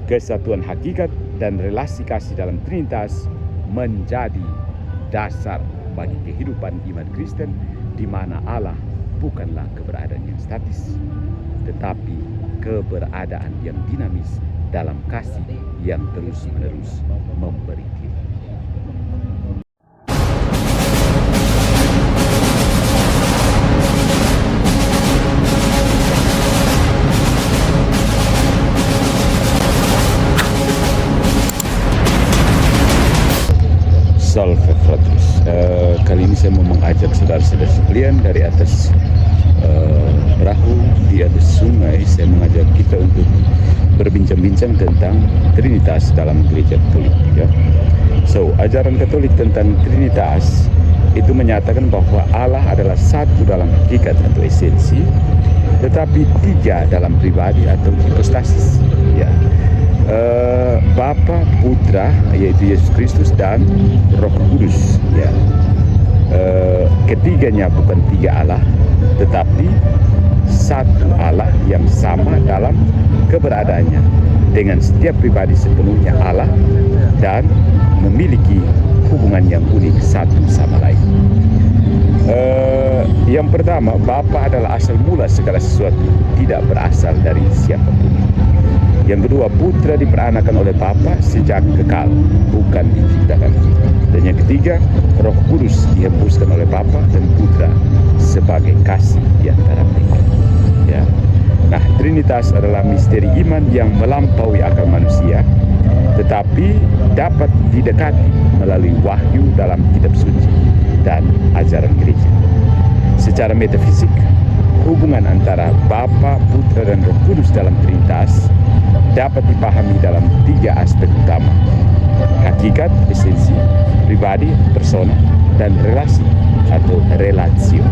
Kesatuan hakikat dan relasi kasih dalam Trinitas menjadi dasar bagi kehidupan iman Kristen, di mana Allah bukanlah keberadaan yang statis, tetapi keberadaan yang dinamis dalam kasih yang terus-menerus memberi hidup. Salve fratres. Kali ini saya mau mengajak saudara-saudara sekalian dari atas perahu di atas sungai. Saya mengajak kita untuk berbincang-bincang tentang Trinitas dalam Gereja Katolik. Ya. So, ajaran Katolik tentang Trinitas itu menyatakan bahwa Allah adalah satu dalam hakikat atau esensi, tetapi tiga dalam pribadi atau hipostasis. Ya. Bapa, Putra, yaitu Yesus Kristus, dan Roh Kudus. Ya. Ketiganya bukan tiga Allah, tetapi satu Allah yang sama dalam keberadaannya, dengan setiap pribadi sepenuhnya Allah dan memiliki hubungan yang unik satu sama lain. Yang pertama, Bapa adalah asal mula segala sesuatu, tidak berasal dari siapapun. Yang kedua, Putra diperanakan oleh Bapa sejak kekal, bukan diciptakan. Dan yang ketiga, Roh Kudus dihembuskan oleh Bapa dan Putra sebagai kasih di antara mereka. Ya. Nah, Trinitas adalah misteri iman yang melampaui akal manusia, tetapi dapat didekati melalui wahyu dalam kitab suci dan ajaran gereja. Secara metafisik, hubungan antara Bapa, Putra, dan Roh Kudus dalam Trinitas dapat dipahami dalam tiga aspek utama: hakikat, esensi, pribadi, persona, dan relasi atau relatio.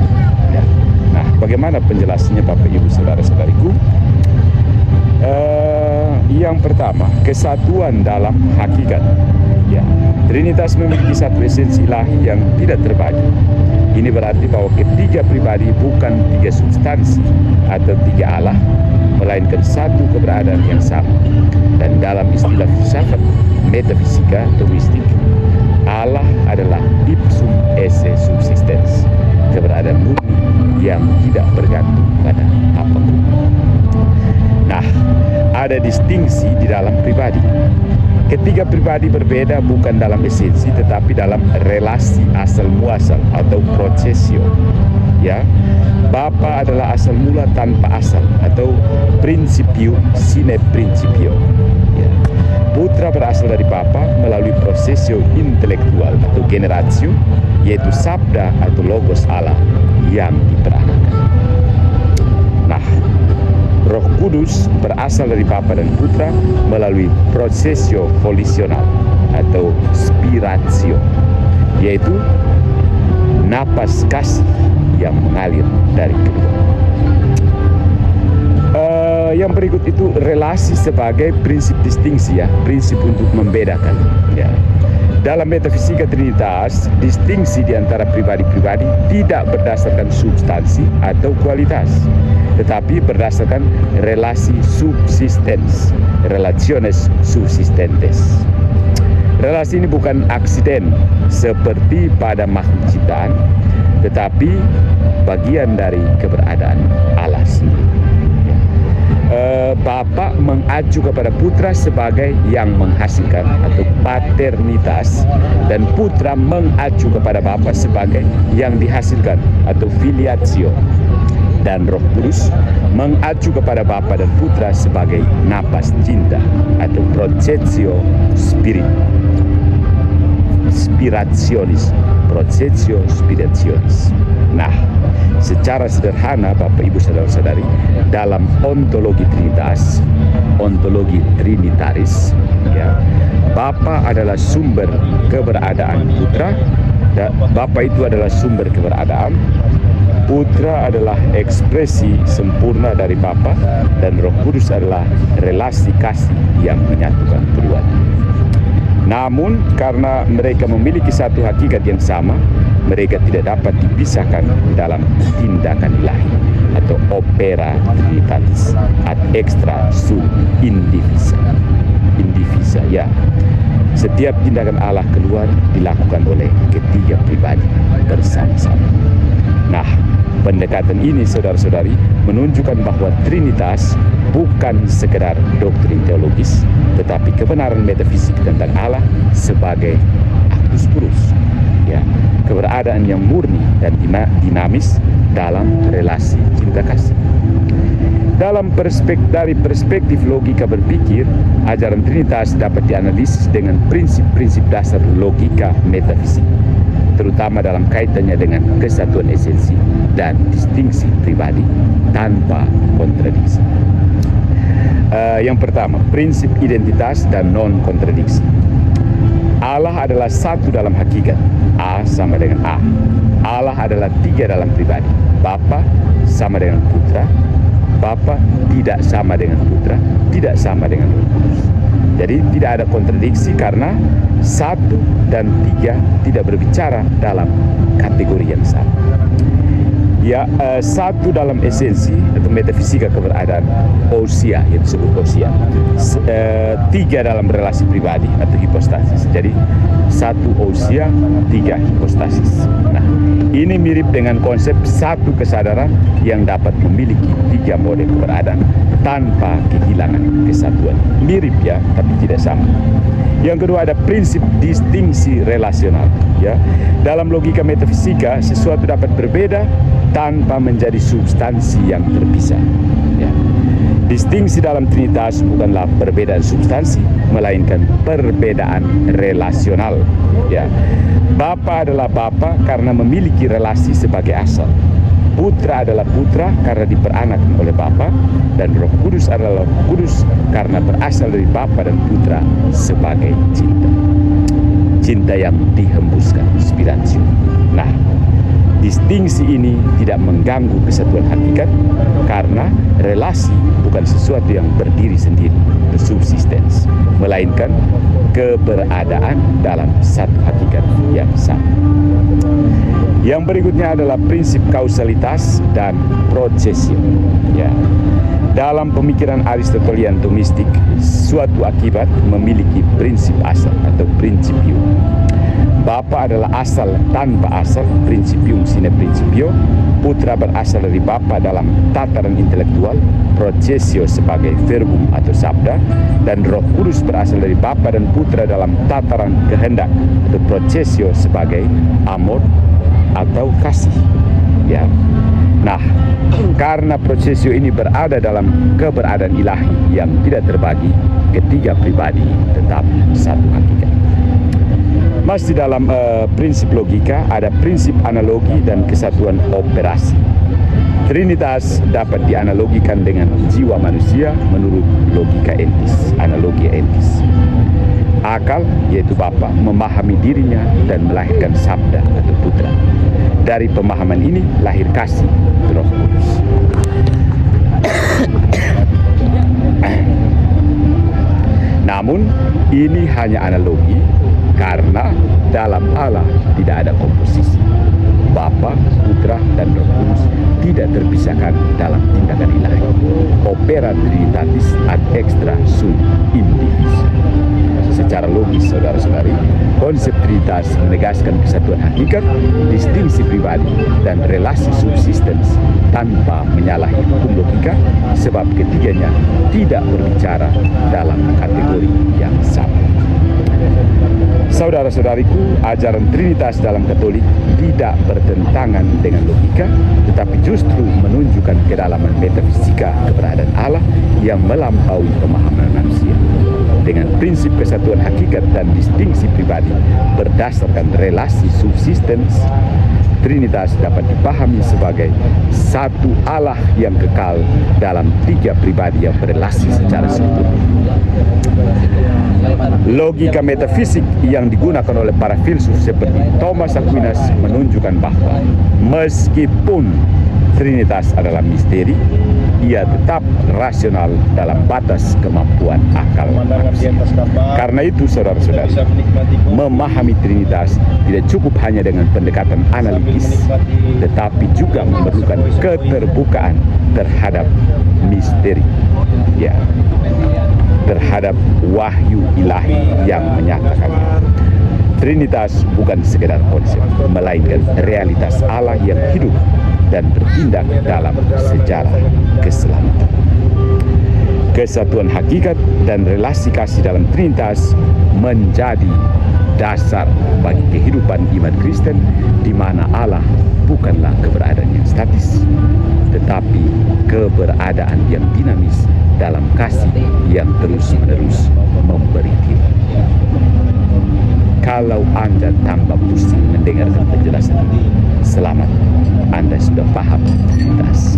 Ya. Nah, bagaimana penjelasannya Bapak Ibu Saudara-saudariku? Yang pertama, kesatuan dalam hakikat. Ya. Trinitas memiliki satu esensi ilahi yang tidak terbagi. Ini berarti bahwa ketiga pribadi bukan tiga substansi atau tiga Allah, melainkan satu keberadaan yang sama. Dan dalam istilah filsafat metafisika atau mistik, Allah adalah ipsum esse subsistens, keberadaan murni yang tidak bergantung pada apapun. Nah, ada distingsi di dalam pribadi. Ketiga pribadi berbeda bukan dalam esensi, tetapi dalam relasi asal muasal atau processio. Ya, Bapa adalah asal mula tanpa asal atau principio sine principio. Ya. Putra berasal dari Bapa melalui processio intelektual atau generatio, yaitu sabda atau logos Allah yang diperanakan. Nah, Roh Kudus berasal dari Bapa dan Putra melalui processio volisional atau spiratio, yaitu napas kasih yang mengalir dari kedua. Yang berikut itu relasi sebagai prinsip distingsi, ya, prinsip untuk membedakan. Ya. Dalam metafisika Trinitas, distingsi di antara pribadi-pribadi tidak berdasarkan substansi atau kualitas, tetapi berdasarkan relasi subsistens, relationes subsistentes. Relasi ini bukan aksiden seperti pada makhluk ciptaan, tetapi bagian dari keberadaan Allah sendiri. Bapa mengacu kepada Putra sebagai yang menghasilkan atau paternitas, dan Putra mengacu kepada Bapa sebagai yang dihasilkan atau filiatio, dan Roh Kudus mengacu kepada Bapa dan Putra sebagai napas cinta atau processio spirit spirationis, processio spirationis. Nah, secara sederhana Bapak Ibu Saudara-saudari, dalam ontologi Trinitas, ontologi Trinitaris, ya, Bapa adalah sumber keberadaan Putra, dan Bapa itu adalah sumber keberadaan, Putra adalah ekspresi sempurna dari Bapa, dan Roh Kudus adalah relasi kasih yang menyatukan keduanya. Namun karena mereka memiliki satu hakikat yang sama, mereka tidak dapat dipisahkan dalam tindakan ilahi atau opera trinitatis ad extra sub indivisa. Ya, setiap tindakan Allah keluar dilakukan oleh ketiga pribadi bersama-sama. Nah, pendekatan ini saudara-saudari menunjukkan bahwa Trinitas bukan sekedar doktrin teologis, tetapi kebenaran metafisik tentang Allah sebagai actus purus. Ya, keberadaan yang murni dan dinamis dalam relasi cinta kasih. Dari perspektif logika berpikir, ajaran Trinitas dapat dianalisis dengan prinsip-prinsip dasar logika metafisik, terutama dalam kaitannya dengan kesatuan esensi dan distingsi pribadi tanpa kontradiksi. Yang pertama, prinsip identitas dan non-kontradiksi. Allah adalah satu dalam hakikat, A sama dengan A. Allah adalah tiga dalam pribadi, Bapa sama dengan Putra, Bapa tidak sama dengan Putra, tidak sama dengan Roh Kudus. Jadi tidak ada kontradiksi karena satu dan tiga tidak berbicara dalam kategori yang sama. Ya, satu dalam esensi atau metafisika keberadaan ousia yang disebut ousia. Tiga dalam relasi pribadi atau hipostasis. Jadi satu ousia, tiga hipostasis. Nah, ini mirip dengan konsep satu kesadaran yang dapat memiliki tiga mode keberadaan tanpa kehilangan kesatuan. Mirip ya, tapi tidak sama. Yang kedua ada prinsip distingsi relasional. Ya, dalam logika metafisika sesuatu dapat berbeda tanpa menjadi substansi yang terpisah. Ya. Distingsi dalam Trinitas bukanlah perbedaan substansi, melainkan perbedaan relasional. Ya. Bapa adalah Bapa karena memiliki relasi sebagai asal. Putra adalah Putra karena diperanakan oleh Bapa, dan Roh Kudus adalah Roh Kudus karena berasal dari Bapa dan Putra sebagai cinta. Cinta yang dihembuskan inspirasi. Nah, distingsi ini tidak mengganggu kesatuan hakikat karena relasi bukan sesuatu yang berdiri sendiri, subsistens, melainkan keberadaan dalam satu hakikat yang sama. Yang berikutnya adalah prinsip kausalitas dan procesio. Ya. Dalam pemikiran Aristotelian Thomistik, suatu akibat memiliki prinsip asal atau principium. Bapa adalah asal tanpa asal, principium sine principio. Putra berasal dari Bapa dalam tataran intelektual, procesio sebagai verbum atau sabda, dan Roh Kudus berasal dari Bapa dan Putra dalam tataran kehendak atau procesio sebagai amor atau kasih. Ya. Nah, karena prosesio ini berada dalam keberadaan ilahi yang tidak terbagi, ketiga pribadi tetap satu hakikat. Masih dalam prinsip logika ada prinsip analogi dan kesatuan operasi. Trinitas dapat dianalogikan dengan jiwa manusia menurut logika entis, analogi entis. Akal, yaitu Bapa, memahami dirinya dan melahirkan sabda atau putra. Dari pemahaman ini lahir kasih, Roh Kudus. Namun ini hanya analogi karena dalam Allah tidak ada komposisi. Bapa, Putra, dan Roh Kudus tidak terpisahkan dalam tindakan ilahi. Opera Trinitatis ad extra sum indivis. Secara logis, saudara-saudari, konsep Trinitas menegaskan kesatuan hakikat, distingsi pribadi, dan relasi subsistens tanpa menyalahi hukum logika, sebab ketiganya tidak berbicara dalam kategori yang sama. Saudara-saudariku, ajaran Trinitas dalam Katolik tidak bertentangan dengan logika, tetapi justru menunjukkan kedalaman metafisika keberadaan Allah yang melampaui pemahaman manusia. Dengan prinsip kesatuan hakikat dan distingsi pribadi berdasarkan relasi subsistens, Trinitas dapat dipahami sebagai satu Allah yang kekal dalam tiga pribadi yang berelasi secara sempurna. Logika metafisik yang digunakan oleh para filsuf seperti Thomas Aquinas menunjukkan bahwa meskipun Trinitas adalah misteri, ia tetap rasional dalam batas kemampuan akal manusia. Karena itu, saudara-saudara, memahami Trinitas tidak cukup hanya dengan pendekatan analitis, tetapi juga memerlukan keterbukaan terhadap misteri. Ya. terhadap wahyu ilahi yang menyatakannya. Trinitas bukan sekedar konsep, melainkan realitas Allah yang hidup dan bertindak dalam sejarah keselamatan. Kesatuan hakikat dan relasi kasih dalam Trinitas menjadi dasar bagi kehidupan iman Kristen, di mana Allah bukanlah keberadaan yang statis, tetapi keberadaan yang dinamis dalam kasih yang terus-menerus memberi hidup. Kalau Anda tambah pusing mendengarkan penjelasan ini, selamat, Anda sudah paham Trinitas.